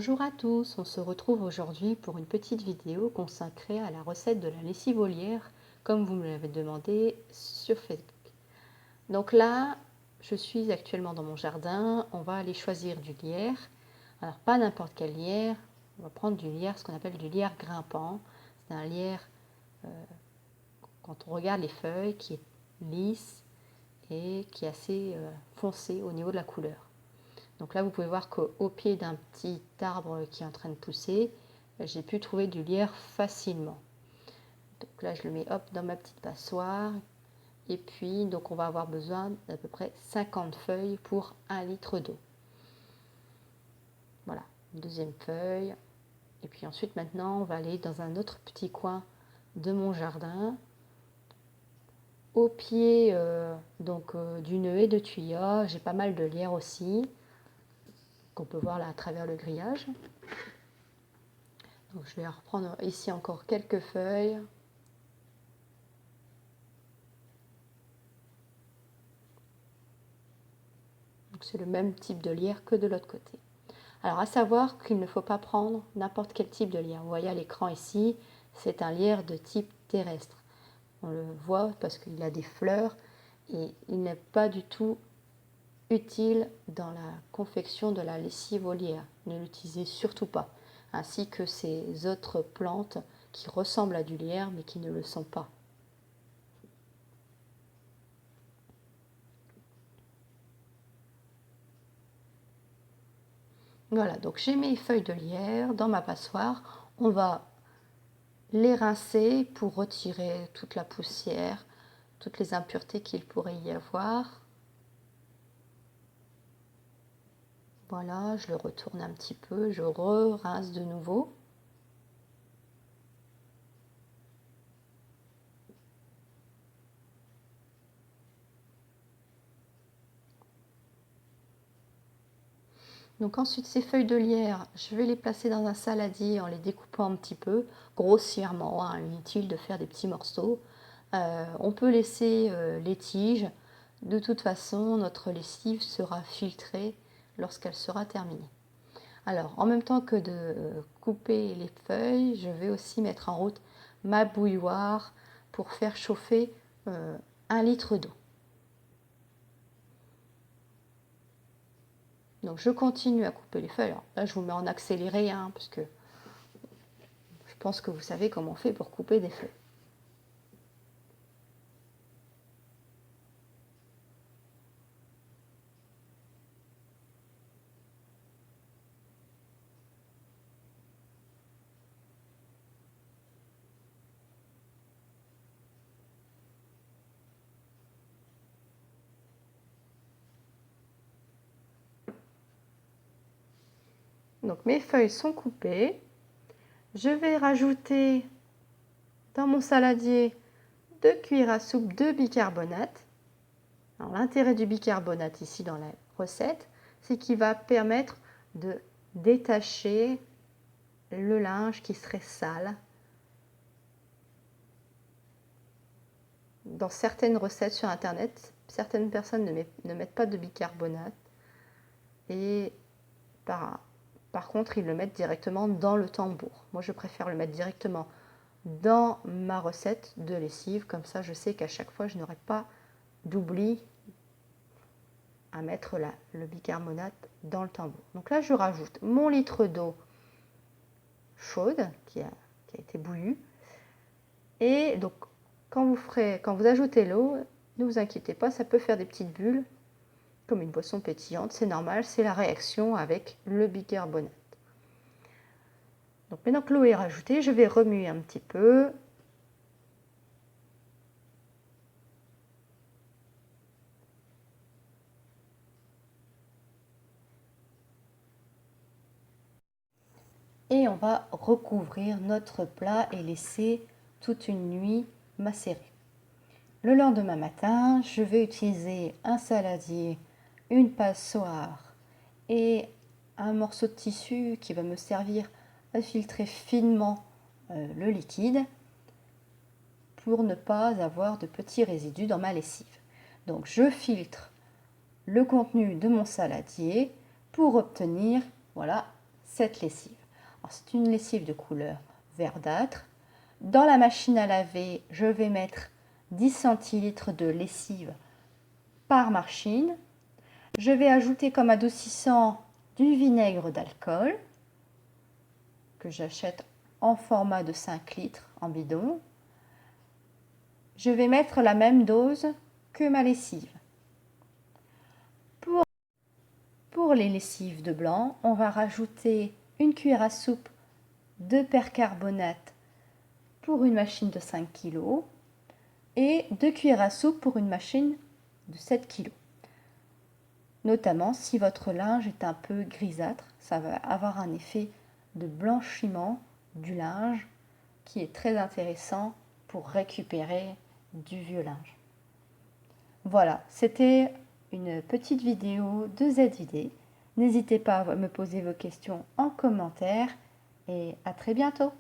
Bonjour à tous, on se retrouve aujourd'hui pour une petite vidéo consacrée à la recette de la lessive au lierre, comme vous me l'avez demandé sur Facebook. Donc là, je suis actuellement dans mon jardin, on va aller choisir du lierre. Alors pas n'importe quel lierre, on va prendre du lierre, ce qu'on appelle du lierre grimpant. C'est un lierre, quand on regarde les feuilles, qui est lisse et qui est assez foncé au niveau de la couleur. Donc là, vous pouvez voir qu'au pied d'un petit arbre qui est en train de pousser, j'ai pu trouver du lierre facilement. Donc là, je le mets hop dans ma petite passoire. Et puis, donc on va avoir besoin d'à peu près 50 feuilles pour 1 litre d'eau. Voilà, une deuxième feuille. Et puis ensuite, maintenant, on va aller dans un autre petit coin de mon jardin. Au pied d'une haie de tuya, j'ai pas mal de lierre aussi, qu'on peut voir là à travers le grillage. Donc je vais reprendre ici encore quelques feuilles. C'est le même type de lierre que de l'autre côté. Alors à savoir qu'il ne faut pas prendre n'importe quel type de lierre. Vous voyez à l'écran ici, c'est un lierre de type terrestre. On le voit parce qu'il a des fleurs et il n'est pas du tout utile dans la confection de la lessive au lierre. Ne l'utilisez surtout pas. Ainsi que ces autres plantes qui ressemblent à du lierre mais qui ne le sont pas. Voilà, donc j'ai mes feuilles de lierre dans ma passoire. On va les rincer pour retirer toute la poussière, toutes les impuretés qu'il pourrait y avoir. Voilà, je le retourne un petit peu, je rince de nouveau. Donc ensuite, ces feuilles de lierre, je vais les placer dans un saladier en les découpant un petit peu, grossièrement, hein, inutile de faire des petits morceaux. On peut laisser les tiges. De toute façon, notre lessive sera filtrée lorsqu'elle sera terminée. Alors, en même temps que de couper les feuilles, je vais aussi mettre en route ma bouilloire pour faire chauffer 1 litre d'eau. Donc, je continue à couper les feuilles. Alors, là, je vous mets en accéléré, hein, parce que je pense que vous savez comment on fait pour couper des feuilles. Donc, mes feuilles sont coupées. Je vais rajouter dans mon saladier 2 cuillères à soupe de bicarbonate. Alors, l'intérêt du bicarbonate ici dans la recette, c'est qu'il va permettre de détacher le linge qui serait sale. Dans certaines recettes sur internet, certaines personnes ne mettent pas de bicarbonate et par contre ils le mettent directement dans le tambour. Moi je préfère le mettre directement dans ma recette de lessive, comme ça je sais qu'à chaque fois je n'aurai pas d'oubli à mettre le bicarbonate dans le tambour. Donc là je rajoute mon litre d'eau chaude qui a été bouillie. Et donc quand vous ajoutez l'eau, ne vous inquiétez pas, ça peut faire des petites bulles comme une boisson pétillante, c'est normal, c'est la réaction avec le bicarbonate. Donc maintenant que l'eau est rajoutée, je vais remuer un petit peu. Et on va recouvrir notre plat et laisser toute une nuit macérer. Le lendemain matin, je vais utiliser un saladier, une passoire et un morceau de tissu qui va me servir à filtrer finement le liquide pour ne pas avoir de petits résidus dans ma lessive. Donc je filtre le contenu de mon saladier pour obtenir, voilà, cette lessive. C'est une lessive de couleur verdâtre. Dans la machine à laver, je vais mettre 10 centilitres de lessive par machine. Je vais ajouter comme adoucissant du vinaigre d'alcool que j'achète en format de 5 litres en bidon. Je vais mettre la même dose que ma lessive. Pour les lessives de blanc, on va rajouter une cuillère à soupe de percarbonate pour une machine de 5 kg et 2 cuillères à soupe pour une machine de 7 kg. Notamment si votre linge est un peu grisâtre, ça va avoir un effet de blanchiment du linge qui est très intéressant pour récupérer du vieux linge. Voilà, c'était une petite vidéo de ZID. N'hésitez pas à me poser vos questions en commentaire et à très bientôt.